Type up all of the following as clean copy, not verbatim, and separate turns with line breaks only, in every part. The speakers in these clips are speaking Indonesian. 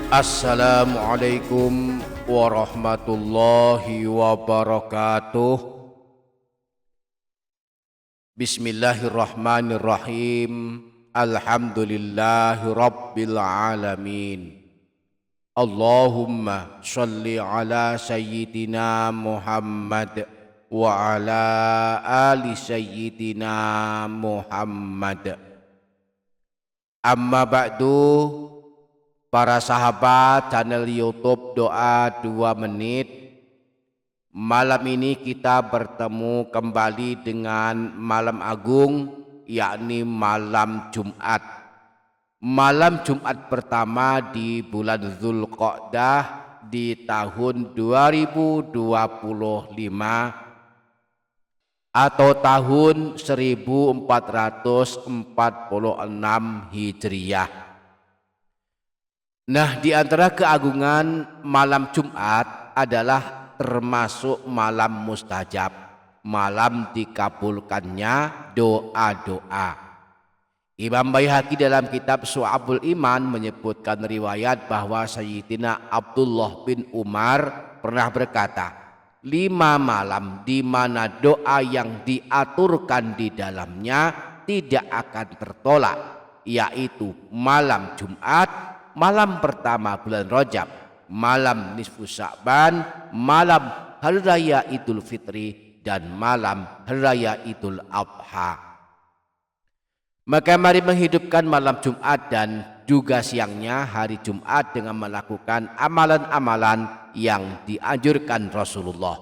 Assalamualaikum warahmatullahi wabarakatuh. Bismillahirrahmanirrahim. Alhamdulillahi rabbil alamin. Allahumma sholli ala sayyidina Muhammad wa ala ali sayyidina Muhammad. Amma ba'du. Para sahabat channel YouTube Doa 2 Menit, malam ini kita bertemu kembali dengan malam agung, yakni malam Jumat. Malam Jumat pertama di bulan Dzulqa'dah di tahun 2025 atau tahun 1446 Hijriah. Nah, di antara keagungan malam Jumat adalah termasuk malam mustajab, malam dikabulkannya doa-doa. Imam Baihaqi dalam kitab Syu'abul Iman menyebutkan riwayat bahwa Sayyidina Abdullah bin Umar pernah berkata, 5 malam di mana doa yang diaturkan di dalamnya tidak akan tertolak, yaitu malam Jumat, malam pertama bulan Rajab, malam nisfu Sya'ban, malam Hari Raya Idul Fitri, dan malam Hari Raya Idul Adha. Maka mari menghidupkan malam Jumat dan juga siangnya hari Jumat dengan melakukan amalan-amalan yang dianjurkan Rasulullah.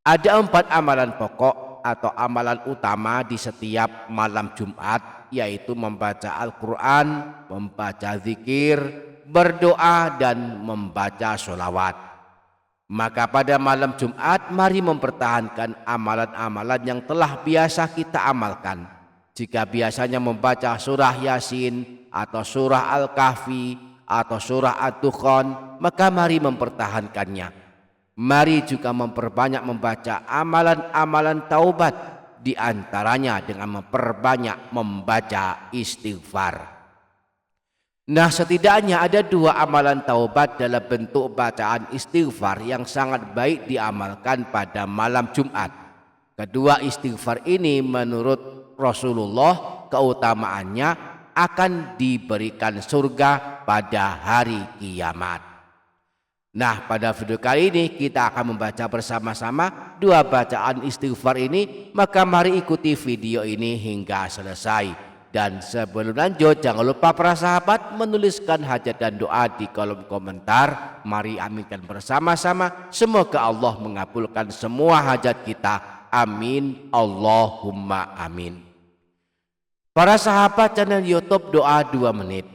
Ada 4 amalan pokok atau amalan utama di setiap malam Jumat, yaitu membaca Al-Quran, membaca zikir, berdoa, dan membaca sholawat. Maka pada malam Jumat mari mempertahankan amalan-amalan yang telah biasa kita amalkan. Jika biasanya membaca surah Yasin atau surah Al-Kahfi atau surah Ad-Dukhan, maka mari mempertahankannya. Mari juga memperbanyak membaca amalan-amalan taubat, di antaranya dengan memperbanyak membaca istighfar. Nah, setidaknya ada 2 amalan taubat dalam bentuk bacaan istighfar yang sangat baik diamalkan pada malam Jumat. Kedua istighfar ini menurut Rasulullah keutamaannya akan diberikan surga pada hari kiamat. Nah, pada video kali ini kita akan membaca bersama-sama 2 bacaan istighfar ini. Maka mari ikuti video ini hingga selesai. Dan sebelum lanjut, jangan lupa para sahabat menuliskan hajat dan doa di kolom komentar. Mari aminkan bersama-sama. Semoga Allah mengabulkan semua hajat kita. Amin. Allahumma amin. Para sahabat channel YouTube Doa 2 Menit.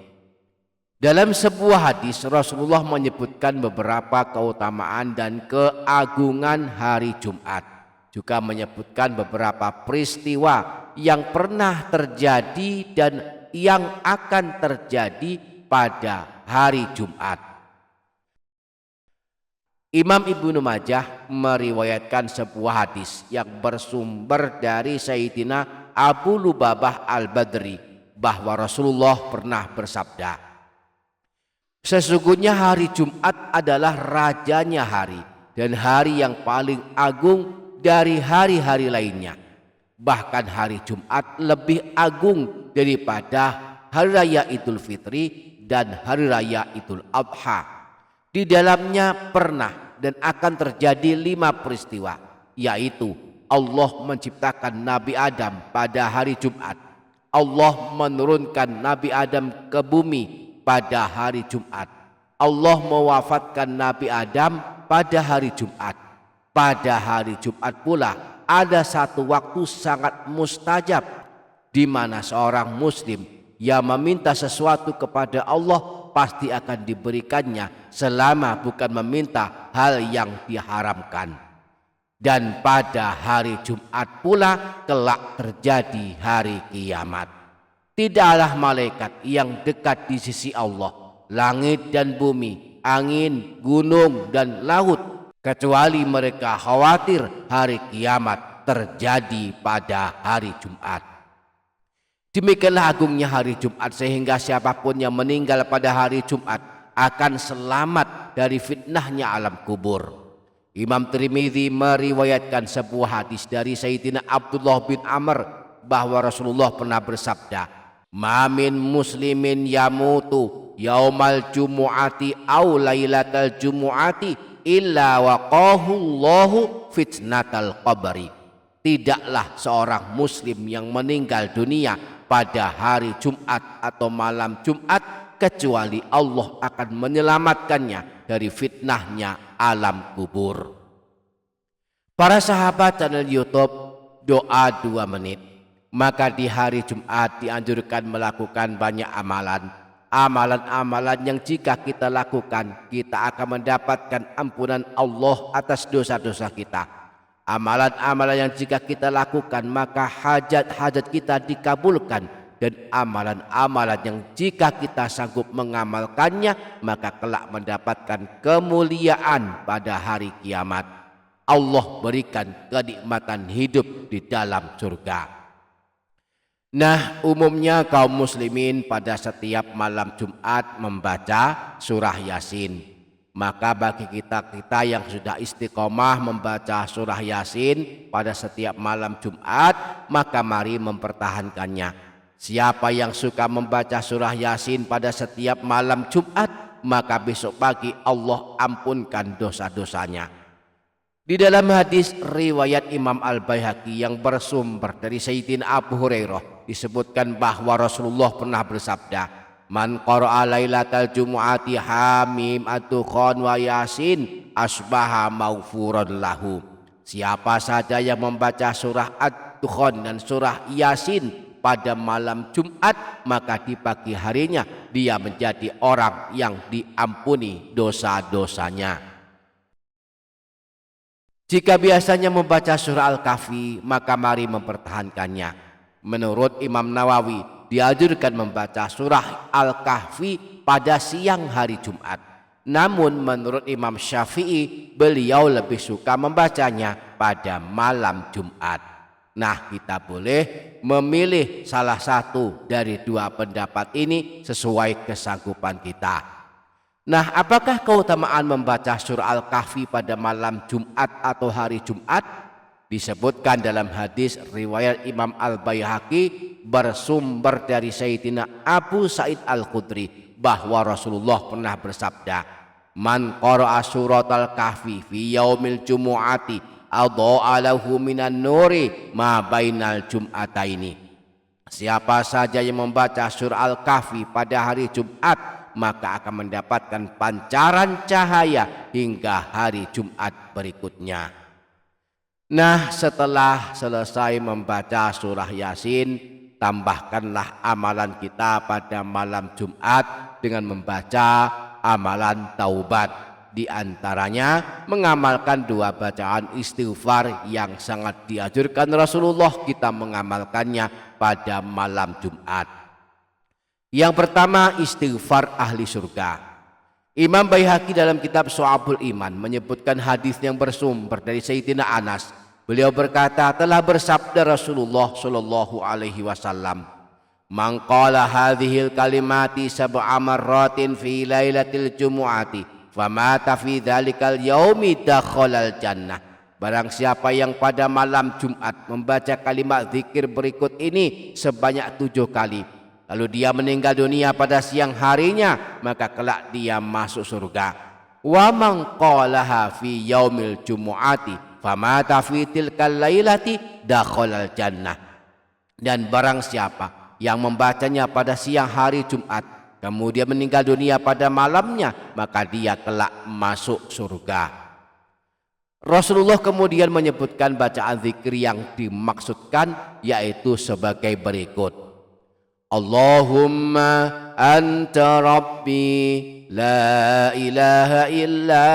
Dalam sebuah hadis Rasulullah menyebutkan beberapa keutamaan dan keagungan hari Jumat. Juga menyebutkan beberapa peristiwa yang pernah terjadi dan yang akan terjadi pada hari Jumat. Imam Ibnu Majah meriwayatkan sebuah hadis yang bersumber dari Sayyidina Abu Lubabah Al-Badri bahwa Rasulullah pernah bersabda, sesungguhnya hari Jumat adalah rajanya hari dan hari yang paling agung dari hari-hari lainnya. Bahkan hari Jumat lebih agung daripada Hari Raya Idul Fitri dan Hari Raya Idul Adha. Di dalamnya pernah dan akan terjadi 5 peristiwa, yaitu Allah menciptakan Nabi Adam pada hari Jumat, Allah menurunkan Nabi Adam ke bumi pada hari Jumat, Allah mewafatkan Nabi Adam pada hari Jumat. Pada hari Jumat pula ada satu waktu sangat mustajab di mana seorang muslim yang meminta sesuatu kepada Allah pasti akan diberikannya selama bukan meminta hal yang diharamkan. Dan pada hari Jumat pula kelak terjadi hari kiamat. Tidaklah malaikat yang dekat di sisi Allah, langit dan bumi, angin, gunung, dan laut, kecuali mereka khawatir hari kiamat terjadi pada hari Jumat. Demikianlah agungnya hari Jumat, sehingga siapapun yang meninggal pada hari Jumat akan selamat dari fitnahnya alam kubur. Imam Tirmidzi meriwayatkan sebuah hadis dari Sayyidina Abdullah bin Amr bahwa Rasulullah pernah bersabda, "Ma min muslimin yamutu yaumal jumu'ati aw lailatal jumu'ati illa waqahu Allahu fitnatal qabri." Tidaklah seorang muslim yang meninggal dunia pada hari Jumat atau malam Jumat kecuali Allah akan menyelamatkannya dari fitnahnya alam kubur. Para sahabat channel YouTube Doa 2 Menit, maka di hari Jumat dianjurkan melakukan banyak amalan-amalan yang jika kita lakukan kita akan mendapatkan ampunan Allah atas dosa-dosa kita. Amalan-amalan yang jika kita lakukan maka hajat-hajat kita dikabulkan, dan amalan-amalan yang jika kita sanggup mengamalkannya maka kelak mendapatkan kemuliaan pada hari kiamat. Allah berikan kenikmatan hidup di dalam surga. Nah, umumnya kaum muslimin pada setiap malam Jumat membaca surah Yasin. Maka bagi kita yang sudah istiqomah membaca surah Yasin pada setiap malam Jumat, maka mari mempertahankannya. Siapa yang suka membaca surah Yasin pada setiap malam Jumat, maka besok pagi Allah ampunkan dosa-dosanya. Di dalam hadis riwayat Imam Al-Baihaqi yang bersumber dari Sayyidina Abu Hurairah disebutkan bahwa Rasulullah pernah bersabda, "Man qara'a lailatal jumu'ati hamim ad-dukhan wa yasin asbaha maghfuran lahu." Siapa saja yang membaca surah ad-dukhan dan surah Yasin pada malam Jumat, maka di pagi harinya dia menjadi orang yang diampuni dosa-dosanya. Jika biasanya membaca surah Al-Kahfi, maka mari mempertahankannya. Menurut Imam Nawawi, dianjurkan membaca surah Al-Kahfi pada siang hari Jumat. Namun menurut Imam Syafi'i, beliau lebih suka membacanya pada malam Jumat. Nah, kita boleh memilih salah satu dari dua pendapat ini sesuai kesanggupan kita. Nah, apakah keutamaan membaca surah Al-Kahfi pada malam Jumat atau hari Jumat? Disebutkan dalam hadis riwayat Imam Al-Baihaqi bersumber dari Sayyidina Abu Sa'id Al-Khudri bahwa Rasulullah pernah bersabda, "Man qara'a suratal kahfi fi yaumil jumu'ati adha'a lahu minan nuri ma bainal jum'ataini." Siapa saja yang membaca surah Al-Kahfi pada hari Jumat, maka akan mendapatkan pancaran cahaya hingga hari Jumat berikutnya. Nah, setelah selesai membaca surah Yasin, tambahkanlah amalan kita pada malam Jumat dengan membaca amalan taubat. Di antaranya mengamalkan dua bacaan istighfar yang sangat dianjurkan Rasulullah kita mengamalkannya pada malam Jumat. Yang pertama, istighfar ahli surga. Imam Baihaqi dalam kitab Syu'abul Iman menyebutkan hadis yang bersumber dari Sayyidina Anas. Beliau berkata, telah bersabda Rasulullah sallallahu alaihi wasallam, "Man qala hadhil kalimati sab'a marratin fi lailatil jumu'ati famata fi dzalikal yaumi dakhalal jannah." Barang siapa yang pada malam Jumat membaca kalimat zikir berikut ini sebanyak 7 kali, lalu dia meninggal dunia pada siang harinya, maka kelak dia masuk surga. Wa man qalaha fi yaumil jumu'ati famata fi tilkal lailati dakhalal jannah. Dan barang siapa yang membacanya pada siang hari Jumat kemudian meninggal dunia pada malamnya, maka dia kelak masuk surga. Rasulullah kemudian menyebutkan bacaan zikir yang dimaksudkan, yaitu sebagai berikut: Allahumma anta rabbi la ilaha illa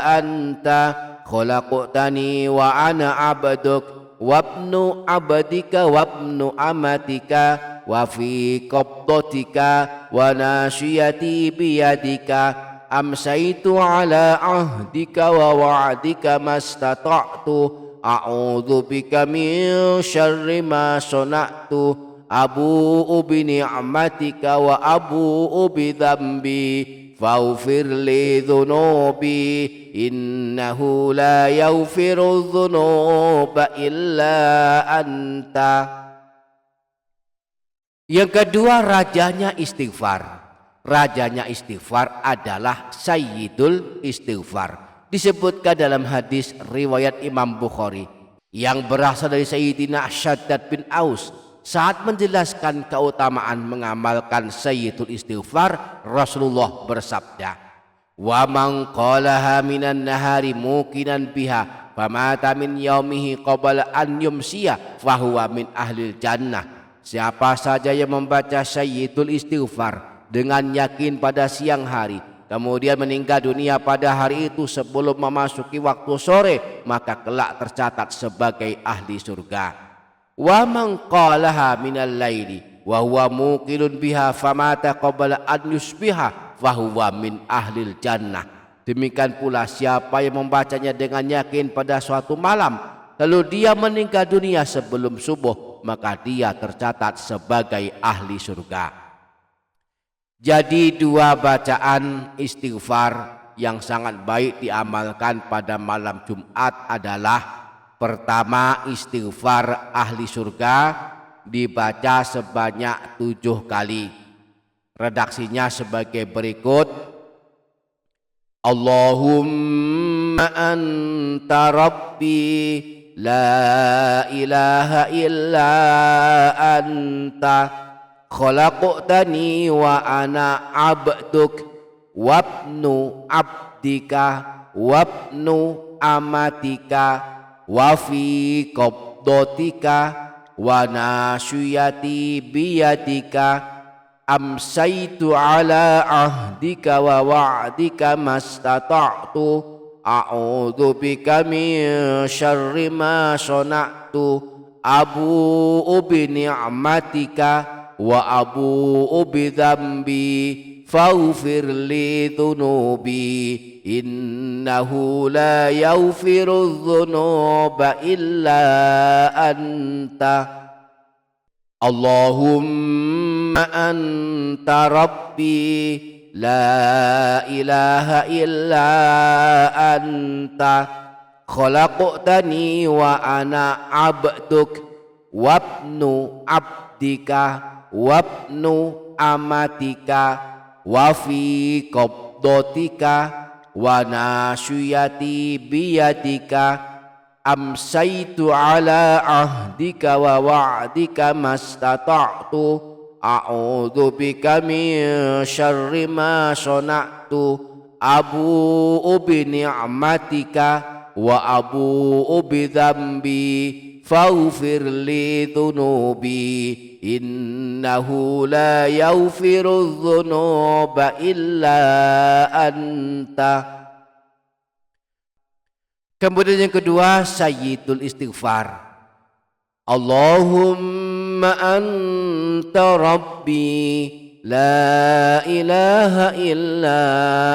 anta khalaqtani wa ana abduk wabnu abdika wabnu amatika wa fi qabdatika wa nasyiyati biyadika amsaitu ala ahdika wa wa'dika mastata'tu a'udzu bika min syarri ma sana'tu abu'u bi ni'matika wa abu'u bi dhanbi faghfir li dhunubi innahu la yaghfiru dhunuba illa anta. Yang kedua, rajanya istighfar. Rajanya istighfar adalah Sayyidul Istighfar. Disebutkan dalam hadis riwayat Imam Bukhari yang berasal dari Sayyidina Syaddad bin Aus. Saat menjelaskan keutamaan mengamalkan Sayyidul Istighfar, Rasulullah bersabda, wa man qalaha minan nahari muqinan biha famata min yaumihi qabla an yumsiya fahuwa min ahlil jannah. Siapa saja yang membaca Sayyidul Istighfar dengan yakin pada siang hari, kemudian meninggal dunia pada hari itu sebelum memasuki waktu sore, maka kelak tercatat sebagai ahli surga. Wa man qalaha minal laili wa huwa muqilun biha famata qabla an yusbiha fahuwa min ahlil jannah. Demikian pula siapa yang membacanya dengan yakin pada suatu malam, lalu dia meninggal dunia sebelum subuh, maka dia tercatat sebagai ahli surga. Jadi dua bacaan istighfar yang sangat baik diamalkan pada malam Jumat adalah: pertama, istighfar ahli surga dibaca sebanyak 7 kali. Redaksinya sebagai berikut: Allahumma anta rabbi la ilaha illa anta khalaqtani wa ana abduk wabnu abdika wabnu amatika wa fi qabdatika wa nasyiyati biyadika amsaitu ala ahdika wa wa'dika mastata'tu a'udzu bika min syarri ma sana'tu abu'u bi ni'matika wa abu'u bi dzambi faghfir li dhunubi innahu la yaghfiru dzunuba illa anta. Allahumma anta rabbi la ilaha illa anta khalaqtani wa ana abduk wabnu abdika wabnu amatika wa fi qabdatika wa nasyiyati biyadika amsaitu ala ahdika wa wa'dika mastata'tu a'udzu bika min syarri ma sana'tu abu'u bi ni'matika wa abu'u bi dzambi faghfir li dhunubi innahu la yaghfiru dzunuba illa anta. Kemudian yang kedua, Sayyidul Istighfar. Allahumma anta rabbi la ilaha illa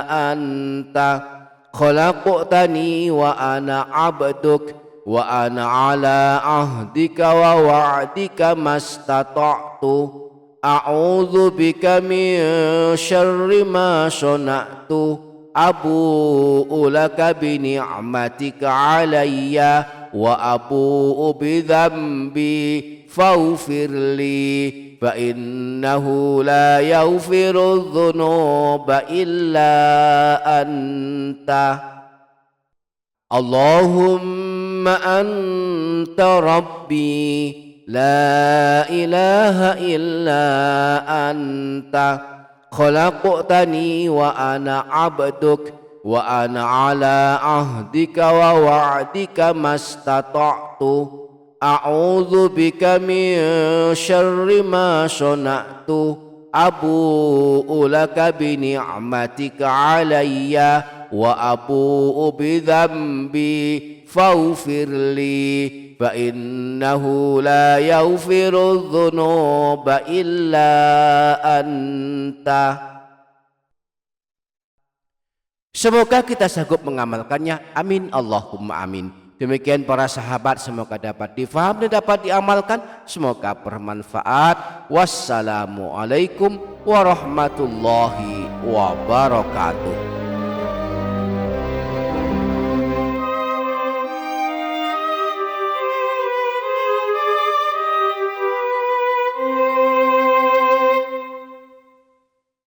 anta khalaqtani wa ana abduk wa ana ala ahdika wa wa'dika mastata'tu a'udzu bika min syarri ma sana'tu abu'u laka bi ni'matika alayya wa abu'u bi dzambi faghfir li fa innahu la yaghfiru dzunuba illa anta. Allahumma anta rabbi la ilaha illa anta khalaqtani wa ana abduk wa ana ala ahdika wa wa'dika mastata'tu a'udzu bika min syarri ma sana'tu abu'u laka bi ni'matika alayya wa abu'u bi dzambi faghfir li fa innahu la yaghfiru dzunuba illa anta. Semoga kita sanggup mengamalkannya. Amin Allahumma amin. Demikian para sahabat, semoga dapat difaham dan dapat diamalkan, semoga bermanfaat. Wassalamualaikum warahmatullahi wabarakatuh.